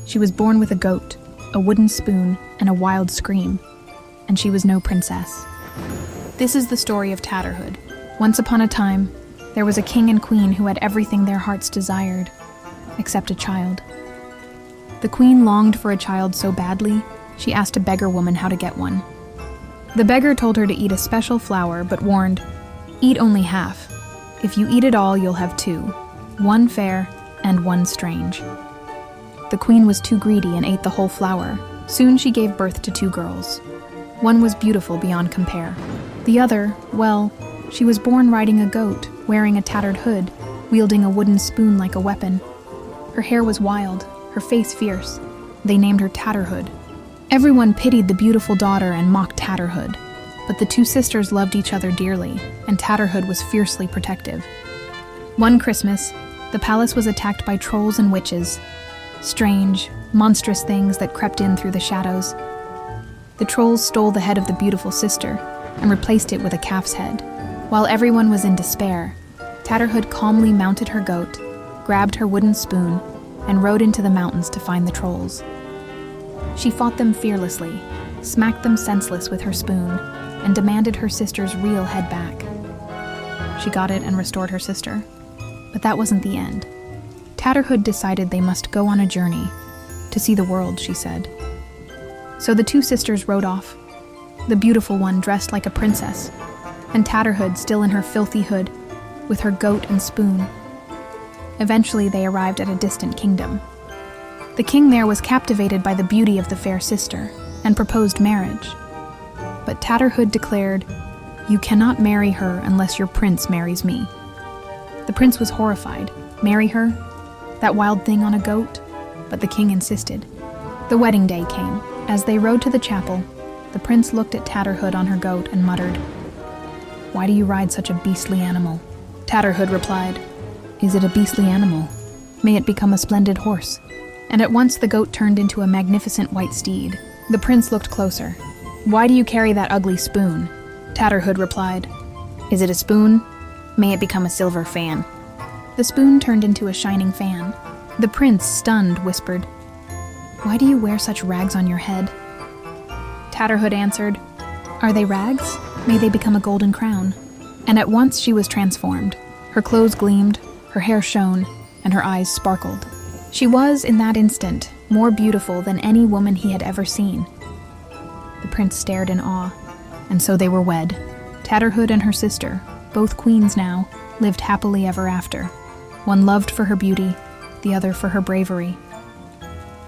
She was born with a goat, a wooden spoon, and a wild scream, and she was no princess. This is the story of Tatterhood. Once upon a time, there was a king and queen who had everything their hearts desired, except a child. The queen longed for a child so badly, she asked a beggar woman how to get one. The beggar told her to eat a special flower, but warned, "Eat only half. If you eat it all, you'll have two, one fair and one strange." The queen was too greedy and ate the whole flower. Soon she gave birth to two girls. One was beautiful beyond compare. The other, well, she was born riding a goat, wearing a tattered hood, wielding a wooden spoon like a weapon. Her hair was wild, her face fierce. They named her Tatterhood. Everyone pitied the beautiful daughter and mocked Tatterhood, but the two sisters loved each other dearly, and Tatterhood was fiercely protective. One Christmas, the palace was attacked by trolls and witches, strange, monstrous things that crept in through the shadows. The trolls stole the head of the beautiful sister and replaced it with a calf's head. While everyone was in despair, Tatterhood calmly mounted her goat, grabbed her wooden spoon, and rode into the mountains to find the trolls. She fought them fearlessly, smacked them senseless with her spoon, and demanded her sister's real head back. She got it and restored her sister. But that wasn't the end. Tatterhood decided they must go on a journey to see the world, she said. So the two sisters rode off, the beautiful one dressed like a princess, and Tatterhood still in her filthy hood, with her goat and spoon. Eventually they arrived at a distant kingdom. The king there was captivated by the beauty of the fair sister and proposed marriage. But Tatterhood declared, "You cannot marry her unless your prince marries me." The prince was horrified. Marry her? That wild thing on a goat? But the king insisted. The wedding day came. As they rode to the chapel, the prince looked at Tatterhood on her goat and muttered, "Why do you ride such a beastly animal?" Tatterhood replied, "Is it a beastly animal? May it become a splendid horse." And at once the goat turned into a magnificent white steed. The prince looked closer. "Why do you carry that ugly spoon?" Tatterhood replied, "Is it a spoon? May it become a silver fan." The spoon turned into a shining fan. The prince, stunned, whispered, "Why do you wear such rags on your head?" Tatterhood answered, "Are they rags? May they become a golden crown." And at once she was transformed. Her clothes gleamed, her hair shone, and her eyes sparkled. She was, in that instant, more beautiful than any woman he had ever seen. The prince stared in awe, and so they were wed. Tatterhood and her sister, both queens now, lived happily ever after. One loved for her beauty, the other for her bravery.